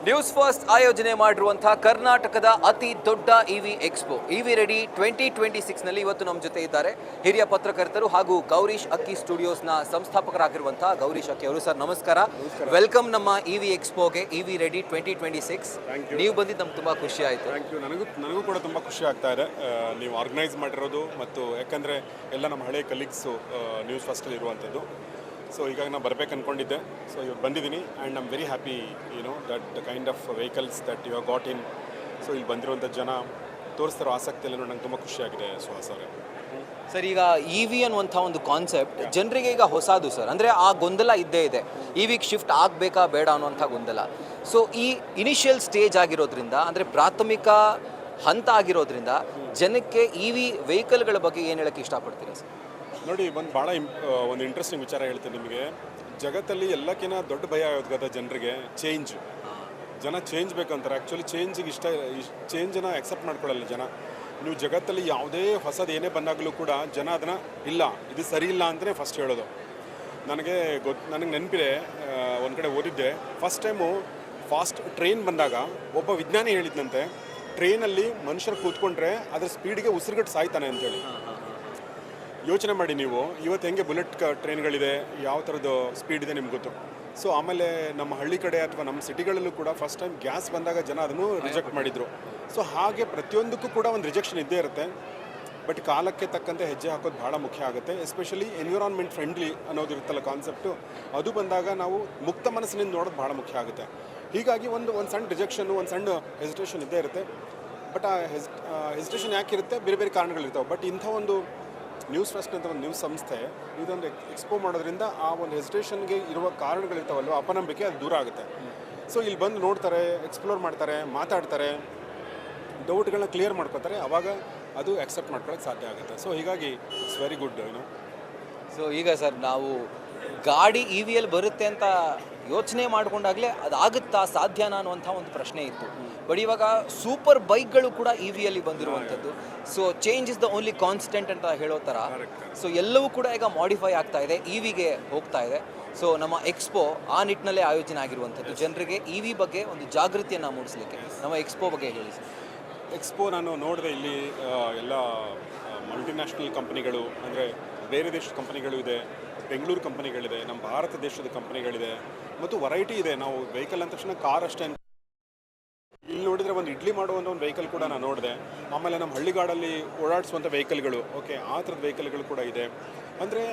News first ಆಯೋಜನೆ ಮಾಡಿರುವಂತಹ ಕರ್ನಾಟಕದ ಅತಿ ದೊಡ್ಡ ಇವಿ ಎಕ್ಸ್ಪೋ ಇವಿ ರೆಡಿ 2026 ನಲ್ಲಿ ಇವತ್ತು ನಮ್ಮ ಜೊತೆ ಇದ್ದಾರೆ ಹಿರಿಯ ಪತ್ರಕರ್ತರು ಹಾಗೂ ಗೌರೀಶ್ ಅಕ್ಕಿ ಸ್ಟುಡಿಯೋಸ್ನ ಸಂಸ್ಥಾಪಕರಾಗಿರುವಂತಹ ಗೌರೀಶ್ ಅಕ್ಕಿ ಅವರು. ಸರ್ ನಮಸ್ಕಾರ, ವೆಲ್ಕಮ್ ನಮ್ಮ ಇವಿ ಎಕ್ಸ್ಪೋಗೆ, ಇವಿ ರೆಡಿ 2026. ನೀವು ಬಂದಿದ್ದು ನಮ್ಗೆ ತುಂಬ ಖುಷಿ ಆಯಿತು. Thank you. ನನಗೂ ಕೂಡ ತುಂಬ ಖುಷಿ ಆಗ್ತಾ ಇದೆ ನೀವು ಆರ್ಗನೈಸ್ ಮಾಡಿರೋದು, ಮತ್ತು ಯಾಕಂದರೆ ಎಲ್ಲ ನಮ್ಮ ಹಳೆಯ ಕಲೀಗ್ಸು ನ್ಯೂಸ್ ಫಸ್ಟಲ್ಲಿ ಇರುವಂಥದ್ದು. ಸೊ ಈಗ ನಾನು ಬರಬೇಕು ಅಂದ್ಕೊಂಡಿದ್ದೆ, ಸೊ ಇವಾಗ ಬಂದಿದ್ದೀನಿ and I am very happy that the kind of vehicles that you have got in. So ಇಲ್ಲಿ ಬಂದಿರುವಂಥ ಜನ ತೋರಿಸ್ತಿರೋ ಆಸಕ್ತಿ ಎಲ್ಲ ನಂಗೆ ತುಂಬ ಖುಷಿಯಾಗಿದೆ ಸುಹಾಸ್ ಅವರೇ. ಸರ್, ಈಗ ಇ ವಿ ಅನ್ನುವಂಥ ಒಂದು ಕಾನ್ಸೆಪ್ಟ್ ಜನರಿಗೆ ಈಗ ಹೊಸದು ಸರ್. ಅಂದರೆ ಆ ಗೊಂದಲ ಇದ್ದೇ ಇದೆ, ಇ ವಿಗೆ ಶಿಫ್ಟ್ ಆಗಬೇಕಾ ಬೇಡ ಅನ್ನುವಂಥ ಗೊಂದಲ. ಸೊ ಈ ಇನಿಷಿಯಲ್ ಸ್ಟೇಜ್ ಆಗಿರೋದ್ರಿಂದ, ಅಂದರೆ ಪ್ರಾಥಮಿಕ ಹಂತ ಆಗಿರೋದ್ರಿಂದ ಜನಕ್ಕೆ ಇ ವಿ ವೆಹಿಕಲ್ಗಳ ಬಗ್ಗೆ ಏನು ಹೇಳೋಕ್ಕೆ ಇಷ್ಟಪಡ್ತೀರಾ ಸರ್? ನೋಡಿ, ಭಾಳ ಒಂದು ಇಂಟ್ರೆಸ್ಟಿಂಗ್ ವಿಚಾರ ಹೇಳ್ತೀನಿ ನಿಮಗೆ. ಜಗತ್ತಲ್ಲಿ ಎಲ್ಲಕ್ಕಿಂತ ದೊಡ್ಡ ಭಯ ಆಗೋದು ಜನರಿಗೆ ಚೇಂಜ್. ಜನ ಚೇಂಜ್ ಬೇಕಂತಾರೆ. ಆ್ಯಕ್ಚುಲಿ ಚೇಂಜಿಗೆ ಚೇಂಜನ್ನು ಅಕ್ಸೆಪ್ಟ್ ಮಾಡ್ಕೊಳ್ಳಲ್ಲ ಜನ. ನೀವು ಜಗತ್ತಲ್ಲಿ ಯಾವುದೇ ಹೊಸದು ಏನೇ ಬಂದಾಗಲೂ ಕೂಡ ಜನ ಅದನ್ನು ಇಲ್ಲ, ಇದು ಸರಿ ಇಲ್ಲ ಅಂತಲೇ ಫಸ್ಟ್ ಹೇಳೋದು. ನನಗೆ ನೆನಪಿದೆ, ಒಂದು ಕಡೆ ಓದಿದ್ದೆ, ಫಸ್ಟ್ ಟೈಮು ಫಾಸ್ಟ್ ಟ್ರೈನ್ ಬಂದಾಗ ಒಬ್ಬ ವಿಜ್ಞಾನಿ ಹೇಳಿದ್ನಂತೆ, ಟ್ರೈನಲ್ಲಿ ಮನುಷ್ಯರು ಕೂತ್ಕೊಂಡ್ರೆ ಅದರ ಸ್ಪೀಡಿಗೆ ಉಸಿರುಗಟ್ಟು ಸಾಯ್ತಾನೆ ಅಂತೇಳಿ. ಯೋಚನೆ ಮಾಡಿ ನೀವು, ಇವತ್ತು ಹೆಂಗೆ ಬುಲೆಟ್ ಟ್ರೈನ್ಗಳಿದೆ, ಯಾವ ಥರದ್ದು ಸ್ಪೀಡ್ ಇದೆ ನಿಮ್ಗೆ ಗೊತ್ತು. ಸೊ ಆಮೇಲೆ ನಮ್ಮ ಹಳ್ಳಿ ಕಡೆ ಅಥವಾ ನಮ್ಮ ಸಿಟಿಗಳಲ್ಲೂ ಕೂಡ ಫಸ್ಟ್ ಟೈಮ್ ಗ್ಯಾಸ್ ಬಂದಾಗ ಜನ ಅದನ್ನು ರಿಜೆಕ್ಟ್ ಮಾಡಿದರು. ಸೊ ಹಾಗೆ ಪ್ರತಿಯೊಂದಕ್ಕೂ ಕೂಡ ಒಂದು ರಿಜೆಕ್ಷನ್ ಇದ್ದೇ ಇರುತ್ತೆ. ಬಟ್ ಕಾಲಕ್ಕೆ ತಕ್ಕಂತೆ ಹೆಜ್ಜೆ ಹಾಕೋದು ಭಾಳ ಮುಖ್ಯ ಆಗುತ್ತೆ. ಎಸ್ಪೆಷಲಿ ಎನ್ವಿರಾನ್ಮೆಂಟ್ ಫ್ರೆಂಡ್ಲಿ ಅನ್ನೋದು ಇರುತ್ತಲ್ಲ ಕಾನ್ಸೆಪ್ಟು, ಅದು ಬಂದಾಗ ನಾವು ಮುಕ್ತ ಮನಸ್ಸಿನಿಂದ ನೋಡೋದು ಭಾಳ ಮುಖ್ಯ ಆಗುತ್ತೆ. ಹೀಗಾಗಿ ಒಂದು ಸಣ್ಣ ರಿಜೆಕ್ಷನ್ನು, ಒಂದು ಸಣ್ಣ ಹೆಸಿಟೇಷನ್ ಇದ್ದೇ ಇರುತ್ತೆ. ಬಟ್ ಆ ಹೆಸಿಟೇಷನ್ ಯಾಕಿರುತ್ತೆ, ಬೇರೆ ಬೇರೆ ಕಾರಣಗಳಿರ್ತಾವೆ. ಬಟ್ ಇಂಥ ಒಂದು ನ್ಯೂಸ್ ಫಸ್ಟ್ ಅಂತ ಒಂದು ನ್ಯೂಸ್ ಸಂಸ್ಥೆ ಇದೊಂದು ಎಕ್ಸ್ಪೋ ಮಾಡೋದ್ರಿಂದ ಆ ಒಂದು ಹೆಸಿಟೇಷನ್ಗೆ ಇರುವ ಕಾರಣಗಳಿರ್ತಾವಲ್ವ, ಅಪನಂಬಿಕೆ ಅದು ದೂರ ಆಗುತ್ತೆ. ಸೊ ಇಲ್ಲಿ ಬಂದು ನೋಡ್ತಾರೆ, ಎಕ್ಸ್ಪ್ಲೋರ್ ಮಾಡ್ತಾರೆ, ಮಾತಾಡ್ತಾರೆ, ಡೌಟ್ಗಳನ್ನ ಕ್ಲಿಯರ್ ಮಾಡ್ಕೋತಾರೆ, ಆವಾಗ ಅದು ಅಕ್ಸೆಪ್ಟ್ ಮಾಡ್ಕೊಳ್ಳೋಕ್ಕೆ ಸಾಧ್ಯ ಆಗುತ್ತೆ. ಸೊ ಹೀಗಾಗಿ ಇಟ್ಸ್ ವೆರಿ ಗುಡ್. ಸೊ ಈಗ ಸರ್, ನಾವು ಗಾಡಿ ಇ ವಿಯಲ್ಲಿ ಬರುತ್ತೆ ಅಂತ ಯೋಚನೆ ಮಾಡಿಕೊಂಡಾಗಲೇ ಅದಾಗುತ್ತಾ, ಸಾಧ್ಯನಾ ಅನ್ನುವಂಥ ಒಂದು ಪ್ರಶ್ನೆ ಇತ್ತು. ಬಟ್ ಇವಾಗ ಸೂಪರ್ ಬೈಕ್ಗಳು ಕೂಡ ಇ ವಿಯಲ್ಲಿ ಬಂದಿರುವಂಥದ್ದು. So change is the only constant ಅಂತ ಹೇಳೋ ಥರ. ಸೊ ಎಲ್ಲವೂ ಕೂಡ ಈಗ ಮಾಡಿಫೈ ಆಗ್ತಾ ಇದೆ, ಇ ವಿಗೆ ಹೋಗ್ತಾ ಇದೆ. ಸೊ ನಮ್ಮ ಎಕ್ಸ್ಪೋ ಆ ನಿಟ್ಟಿನಲ್ಲೇ ಆಯೋಜನೆ ಆಗಿರುವಂಥದ್ದು, ಜನರಿಗೆ ಇ ವಿ ಬಗ್ಗೆ ಒಂದು ಜಾಗೃತಿಯನ್ನು ಮೂಡಿಸಲಿಕ್ಕೆ. ನಮ್ಮ ಎಕ್ಸ್ಪೋ ಬಗ್ಗೆ ಹೇಳಿ ಸರ್. ಎಕ್ಸ್ಪೋ ನಾನು ನೋಡಿದೆ, ಇಲ್ಲಿ ಎಲ್ಲ ಮಲ್ಟಿನ್ಯಾಷನಲ್ ಕಂಪನಿಗಳು, ಅಂದರೆ ಬೇರೆ ದೇಶದ ಕಂಪನಿಗಳು ಇದೆ, ಬೆಂಗಳೂರು ಕಂಪನಿಗಳಿದೆ, ನಮ್ಮ ಭಾರತ ದೇಶದ ಕಂಪನಿಗಳಿದೆ, ಮತ್ತು ವೆರೈಟಿ ಇದೆ. ನಾವು ವೆಹಿಕಲ್ ಅಂದ ತಕ್ಷಣ ಕಾರ್ ಅಷ್ಟೇ. ಇಲ್ಲಿ ನೋಡಿದರೆ ಒಂದು ಇಡ್ಲಿ ಮಾಡುವಂಥ ಒಂದು ವೆಹಿಕಲ್ ಕೂಡ ನಾನು ನೋಡಿದೆ. ಆಮೇಲೆ ನಮ್ಮ ಹಳ್ಳಿಗಾಡಲ್ಲಿ ಓಡಾಡಿಸುವಂಥ ವೆಹಿಕಲ್ಗಳು, ಓಕೆ, ಆ ಥರದ ವೆಹಿಕಲ್ಗಳು ಕೂಡ ಇದೆ. ಅಂದರೆ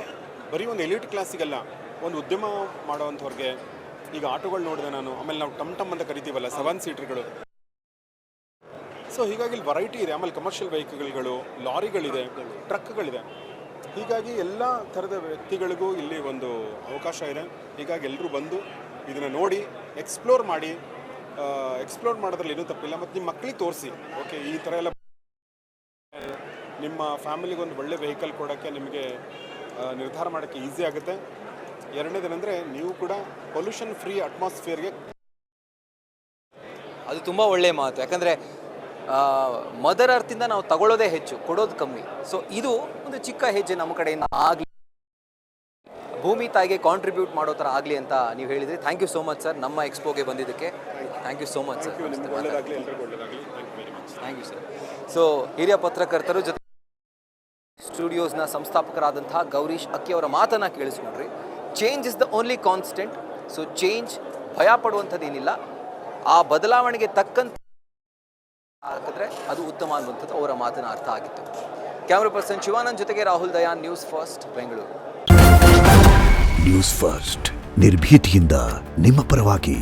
ಬರೀ ಒಂದು ಎಲಿಟ್ ಕ್ಲಾಸಿಗಲ್ಲ, ಒಂದು ಉದ್ಯಮ ಮಾಡೋವಂಥವ್ರಿಗೆ. ಈಗ ಆಟೋಗಳು ನೋಡಿದೆ ನಾನು. ಆಮೇಲೆ ನಾವು ಟಮ್ ಅಂತ ಕರಿತೀವಲ್ಲ, 7 ಸೀಟರ್ಗಳು. ಸೊ ಹೀಗಾಗಿ ಇಲ್ಲಿ ವೆರೈಟಿ ಇದೆ. ಆಮೇಲೆ ಕಮರ್ಷಿಯಲ್ ವೆಹಿಕಲ್ಗಳು, ಲಾರಿಗಳಿದೆ, ಟ್ರಕ್ಗಳಿದೆ. ಹೀಗಾಗಿ ಎಲ್ಲ ಥರದ ವ್ಯಕ್ತಿಗಳಿಗೂ ಇಲ್ಲಿ ಒಂದು ಅವಕಾಶ ಇದೆ. ಹೀಗಾಗಿ ಎಲ್ಲರೂ ಬಂದು ಇದನ್ನು ನೋಡಿ ಎಕ್ಸ್ಪ್ಲೋರ್ ಮಾಡೋದ್ರಲ್ಲಿ ಏನೂ ತಪ್ಪಿಲ್ಲ. ಮತ್ತು ನಿಮ್ಮ ಮಕ್ಕಳಿಗೆ ತೋರಿಸಿ, ಓಕೆ, ಈ ಥರ ಎಲ್ಲ ನಿಮ್ಮ ಫ್ಯಾಮಿಲಿಗೆ ಒಂದು ಒಳ್ಳೆ ವೆಹಿಕಲ್ ಕೊಡೋಕ್ಕೆ ನಿಮಗೆ ನಿರ್ಧಾರ ಮಾಡೋಕ್ಕೆ ಈಸಿ ಆಗುತ್ತೆ. ಎರಡನೇದೇನೆಂದರೆ, ನೀವು ಕೂಡ ಪೊಲ್ಯೂಷನ್ ಫ್ರೀ ಅಟ್ಮಾಸ್ಫಿಯರ್ಗೆ, ಅದು ತುಂಬ ಒಳ್ಳೆಯ ಮಾತು. ಯಾಕಂದರೆ ಮದರ್ ಅರ್ಥಿಂದ ನಾವು ತಗೊಳ್ಳೋದೇ ಹೆಚ್ಚು, ಕೊಡೋದು ಕಮ್ಮಿ. ಸೊ ಇದು ಒಂದು ಚಿಕ್ಕ ಹೆಜ್ಜೆ ನಮ್ಮ ಕಡೆಯಿಂದ ಆಗಲಿ, ಭೂಮಿ ತಾಯಿಗೆ ಕಾಂಟ್ರಿಬ್ಯೂಟ್ ಮಾಡೋ ಥರ ಆಗಲಿ ಅಂತ ನೀವು ಹೇಳಿದ್ರಿ. Thank you so much sir, ನಮ್ಮ ಎಕ್ಸ್ಪೋಗೆ ಬಂದಿದ್ದಕ್ಕೆ. Thank you so much sir. Thank you sir. So ಹಿರಿಯ ಪತ್ರಕರ್ತರು ಜೊತೆ ಸ್ಟುಡಿಯೋಸ್ನ ಸಂಸ್ಥಾಪಕರಾದಂತಹ ಗೌರೀಶ್ ಅಕ್ಕಿ ಅವರ ಮಾತನ್ನು ಕೇಳಿಸ್ಕೊಂಡ್ರಿ. Change is the only constant. So change ಭಯ ಪಡುವಂಥದ್ದೇನಿಲ್ಲ, ಆ ಬದಲಾವಣೆಗೆ ತಕ್ಕಂತೆ ಹಾಕಿದ್ರೆ ಅದು ಉತ್ತಮ ಅನ್ನುವಂಥದ್ದು ಅವರ ಮಾತಿನ ಅರ್ಥ ಆಗಿತ್ತು. ಕ್ಯಾಮ್ರಾ ಪರ್ಸನ್ ಶಿವಾನಂದ್ ಜೊತೆಗೆ Rahul Dayan, news first Bengaluru. News first ನಿರ್ಭೀತಿಯಿಂದ ನಿಮ್ಮ ಪರವಾಗಿ.